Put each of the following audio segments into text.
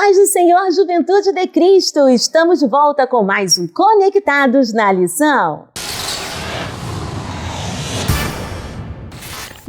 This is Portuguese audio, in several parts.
Paz do Senhor, Juventude de Cristo! Estamos de volta com mais um Conectados na Lição.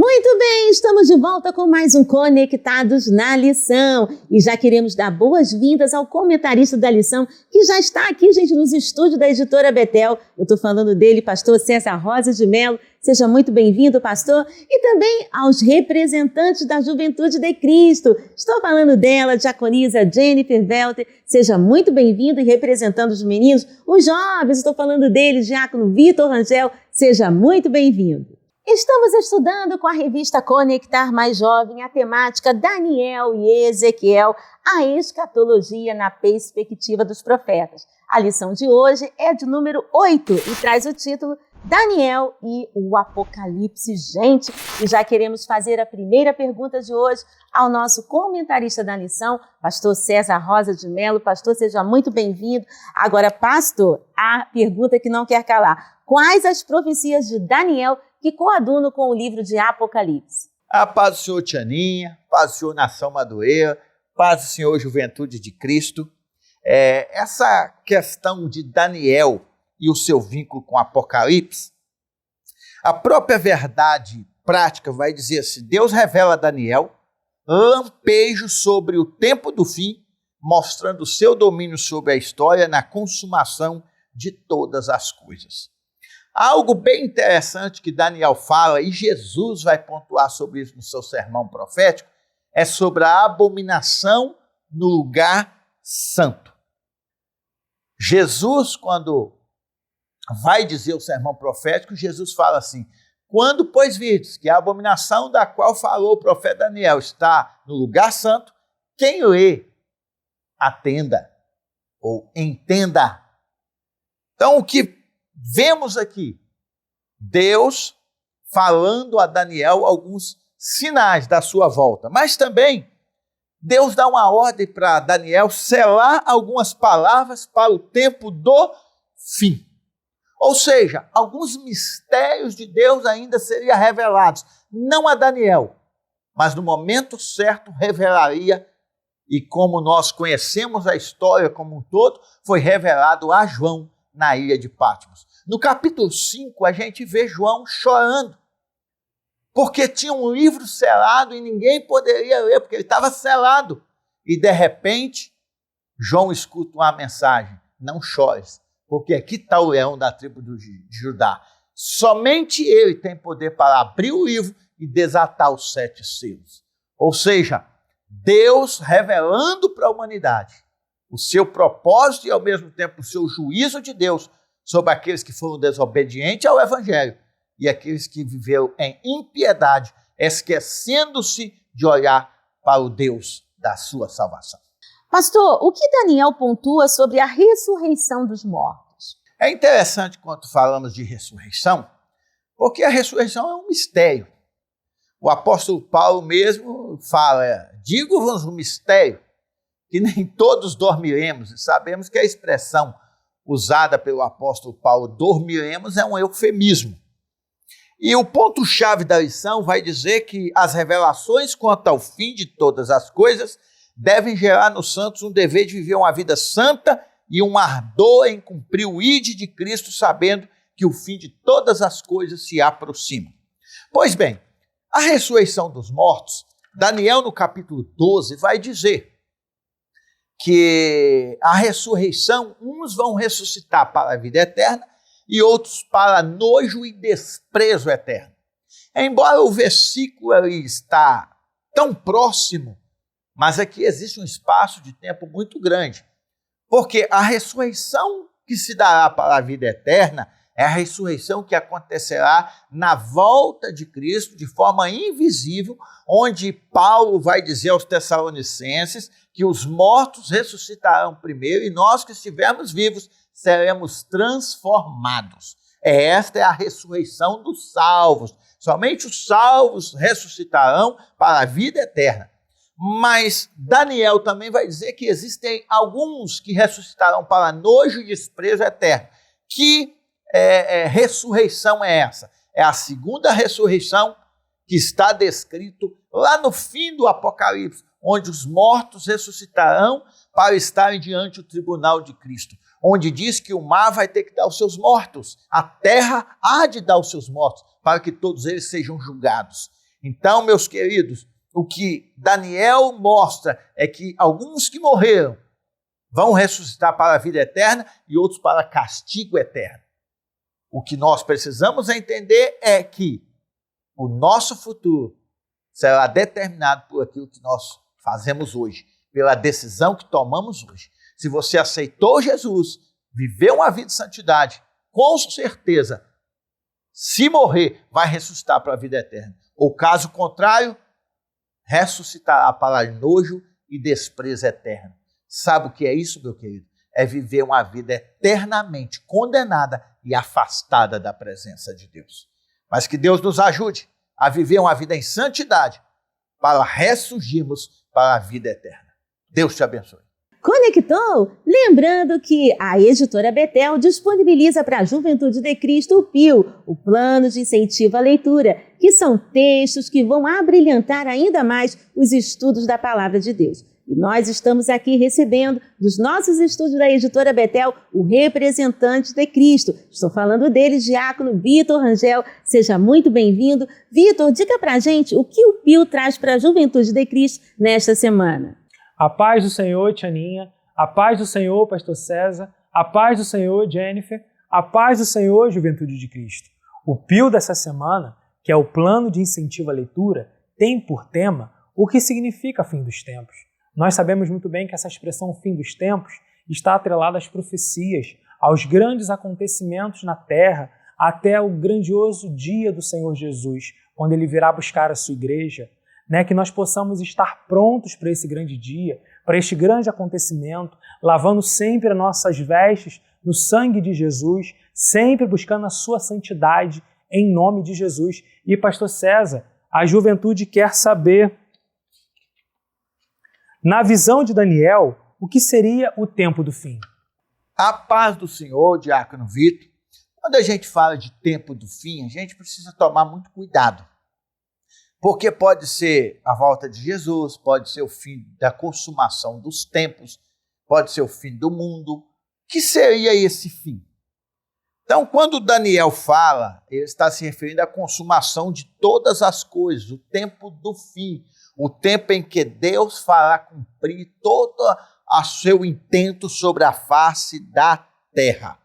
Muito bem, estamos de volta com mais um Conectados na Lição. E já queremos dar boas-vindas ao comentarista da lição, que já está aqui, gente, nos estúdios da Editora Betel. Eu estou falando dele, pastor César Rosa de Mello. Seja muito bem-vindo, pastor. E também aos representantes da Juventude de Cristo. Estou falando dela, diaconisa Jennifer Welter. Seja muito bem-vindo e representando os meninos, os jovens. Estou falando dele, diácono Vitor Rangel. Seja muito bem-vindo. Estamos estudando com a revista Conectar Mais Jovem a temática Daniel e Ezequiel, a escatologia na perspectiva dos profetas. A lição de hoje é de número 8 e traz o título Daniel e o Apocalipse. Gente, e já queremos fazer a primeira pergunta de hoje ao nosso comentarista da lição, pastor César Rosa de Mello. Pastor, seja muito bem-vindo. Agora, pastor, a pergunta que não quer calar. Quais as profecias de Daniel que coadunam com o livro de Apocalipse? A paz do Senhor, Tianinha, paz do Senhor, Nação Madureira, paz do Senhor, Juventude de Cristo. Essa questão de Daniel e o seu vínculo com Apocalipse, a própria verdade prática vai dizer assim: Deus revela a Daniel lampejos sobre o tempo do fim, mostrando o seu domínio sobre a história na consumação de todas as coisas. Algo bem interessante que Daniel fala, e Jesus vai pontuar sobre isso no seu sermão profético, é sobre a abominação no lugar santo. Jesus, quando vai dizer o sermão profético, Jesus fala assim: quando, pois, virdes que a abominação da qual falou o profeta Daniel está no lugar santo, quem lê, atenda ou entenda. Então, o que vemos aqui, Deus falando a Daniel alguns sinais da sua volta, mas também Deus dá uma ordem para Daniel selar algumas palavras para o tempo do fim. Ou seja, alguns mistérios de Deus ainda seriam revelados, não a Daniel, mas no momento certo revelaria, e como nós conhecemos a história como um todo, foi revelado a João na ilha de Patmos. No capítulo 5, a gente vê João chorando, porque tinha um livro selado e ninguém poderia ler, porque ele estava selado. E, de repente, João escuta uma mensagem: não chores, porque aqui está o leão da tribo de Judá. Somente ele tem poder para abrir o livro e desatar os 7 selos. Ou seja, Deus revelando para a humanidade o seu propósito e, ao mesmo tempo, o seu juízo de Deus sobre aqueles que foram desobedientes ao Evangelho e aqueles que viveram em impiedade, esquecendo-se de olhar para o Deus da sua salvação. Pastor, o que Daniel pontua sobre a ressurreição dos mortos? É interessante quando falamos de ressurreição, porque a ressurreição é um mistério. O apóstolo Paulo mesmo fala: digo-vos um mistério, que nem todos dormiremos. E sabemos que a expressão usada pelo apóstolo Paulo, dormiremos, é um eufemismo. E o ponto-chave da lição vai dizer que as revelações quanto ao fim de todas as coisas devem gerar nos santos um dever de viver uma vida santa e um ardor em cumprir o ide de Cristo, sabendo que o fim de todas as coisas se aproxima. Pois bem, a ressurreição dos mortos, Daniel no capítulo 12 vai dizer que a ressurreição, uns vão ressuscitar para a vida eterna e outros para nojo e desprezo eterno. Embora o versículo ali está tão próximo, mas aqui existe um espaço de tempo muito grande, porque a ressurreição que se dará para a vida eterna é a ressurreição que acontecerá na volta de Cristo de forma invisível, onde Paulo vai dizer aos Tessalonicenses que os mortos ressuscitarão primeiro e nós que estivermos vivos seremos transformados. Esta é a ressurreição dos salvos. Somente os salvos ressuscitarão para a vida eterna. Mas Daniel também vai dizer que existem alguns que ressuscitarão para nojo e desprezo eterno. Que ressurreição é essa? É a segunda ressurreição que está descrito lá no fim do Apocalipse, onde os mortos ressuscitarão para estarem diante do tribunal de Cristo, onde diz que o mar vai ter que dar os seus mortos, a terra há de dar os seus mortos, para que todos eles sejam julgados. Então, meus queridos, o que Daniel mostra é que alguns que morreram vão ressuscitar para a vida eterna e outros para castigo eterno. O que nós precisamos entender é que o nosso futuro será determinado por aquilo que nós fazemos hoje, pela decisão que tomamos hoje. Se você aceitou Jesus, viveu uma vida de santidade, com certeza, se morrer, vai ressuscitar para a vida eterna. Ou caso contrário, ressuscitará para nojo e desprezo eterno. Sabe o que é isso, meu querido? É viver uma vida eternamente condenada e afastada da presença de Deus. Mas que Deus nos ajude a viver uma vida em santidade para ressurgirmos para a vida eterna. Deus te abençoe. Conectou? Lembrando que a Editora Betel disponibiliza para a Juventude de Cristo o PIL, o Plano de Incentivo à Leitura, que são textos que vão abrilhantar ainda mais os estudos da Palavra de Deus. E nós estamos aqui recebendo dos nossos estúdios da Editora Betel o representante de Cristo. Estou falando dele, diácono Vitor Rangel. Seja muito bem-vindo. Vitor, diga para a gente o que o PIL traz para a Juventude de Cristo nesta semana. A paz do Senhor, Tianinha. A paz do Senhor, Pastor César. A paz do Senhor, Jennifer. A paz do Senhor, Juventude de Cristo. O PIL dessa semana, que é o Plano de Incentivo à Leitura, tem por tema o que significa fim dos tempos. Nós sabemos muito bem que essa expressão fim dos tempos está atrelada às profecias, aos grandes acontecimentos na terra, até o grandioso dia do Senhor Jesus, quando Ele virá buscar a sua igreja, que nós possamos estar prontos para esse grande dia, para este grande acontecimento, lavando sempre as nossas vestes no sangue de Jesus, sempre buscando a sua santidade em nome de Jesus. E, Pastor César, a juventude quer saber, na visão de Daniel, o que seria o tempo do fim? A paz do Senhor, diácono Vitor. Quando a gente fala de tempo do fim, a gente precisa tomar muito cuidado. Porque pode ser a volta de Jesus, pode ser o fim da consumação dos tempos, pode ser o fim do mundo. O que seria esse fim? Então, quando Daniel fala, ele está se referindo à consumação de todas as coisas, o tempo do fim, o tempo em que Deus fará cumprir todo o seu intento sobre a face da terra.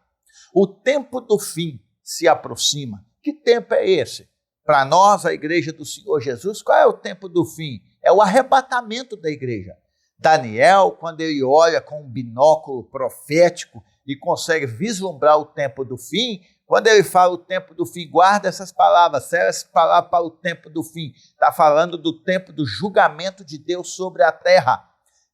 O tempo do fim se aproxima. Que tempo é esse? Para nós, a igreja do Senhor Jesus, qual é o tempo do fim? É o arrebatamento da igreja. Daniel, quando ele olha com um binóculo profético e consegue vislumbrar o tempo do fim, quando ele fala o tempo do fim, guarda essas palavras, serve essa palavra para o tempo do fim. Está falando do tempo do julgamento de Deus sobre a terra,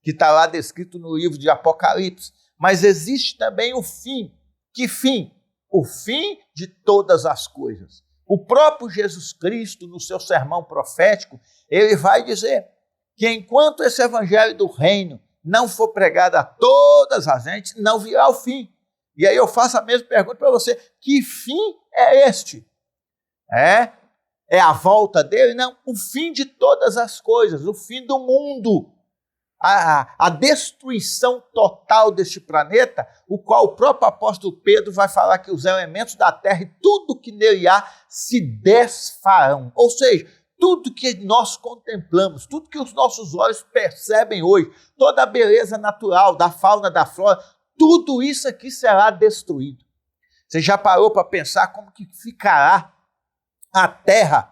que está lá descrito no livro de Apocalipse. Mas existe também o fim. Que fim? O fim de todas as coisas. O próprio Jesus Cristo, no seu sermão profético, ele vai dizer que enquanto esse evangelho do reino não for pregado a todas as gentes, não virá o fim. E aí eu faço a mesma pergunta para você: que fim é este? É a volta dele? Não, o fim de todas as coisas, o fim do mundo. A destruição total deste planeta, o qual o próprio apóstolo Pedro vai falar que os elementos da terra e tudo que nele há se desfarão. Ou seja, tudo que nós contemplamos, tudo que os nossos olhos percebem hoje, toda a beleza natural da fauna, da flora, tudo isso aqui será destruído. Você já parou para pensar como que ficará a terra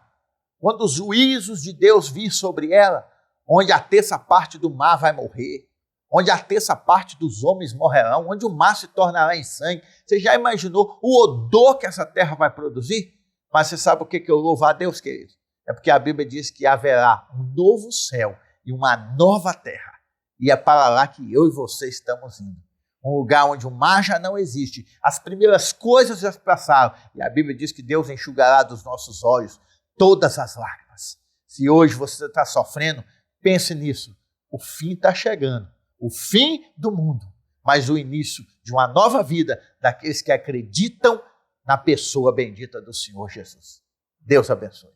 quando os juízos de Deus vir sobre ela? Onde a terça parte do mar vai morrer, onde a terça parte dos homens morrerão, onde o mar se tornará em sangue. Você já imaginou o odor que essa terra vai produzir? Mas você sabe o que eu louvo a Deus, querido? É porque a Bíblia diz que haverá um novo céu e uma nova terra. E é para lá que eu e você estamos indo. Um lugar onde o mar já não existe. As primeiras coisas já passaram. E a Bíblia diz que Deus enxugará dos nossos olhos todas as lágrimas. Se hoje você está sofrendo, pense nisso. O fim está chegando. O fim do mundo. Mas o início de uma nova vida daqueles que acreditam na pessoa bendita do Senhor Jesus. Deus abençoe.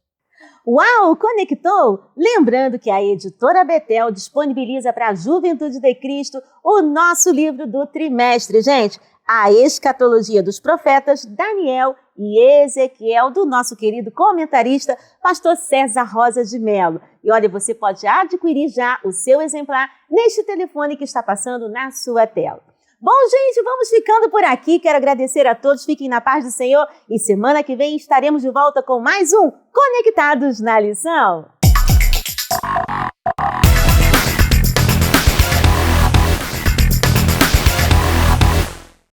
Uau, conectou? Lembrando que a Editora Betel disponibiliza para a Juventude de Cristo o nosso livro do trimestre, gente. A Escatologia dos Profetas, Daniel e Ezequiel, do nosso querido comentarista, pastor César Rosa de Mello. E olha, você pode adquirir já o seu exemplar neste telefone que está passando na sua tela. Bom, gente, vamos ficando por aqui. Quero agradecer a todos. Fiquem na paz do Senhor. E semana que vem estaremos de volta com mais um Conectados na Lição.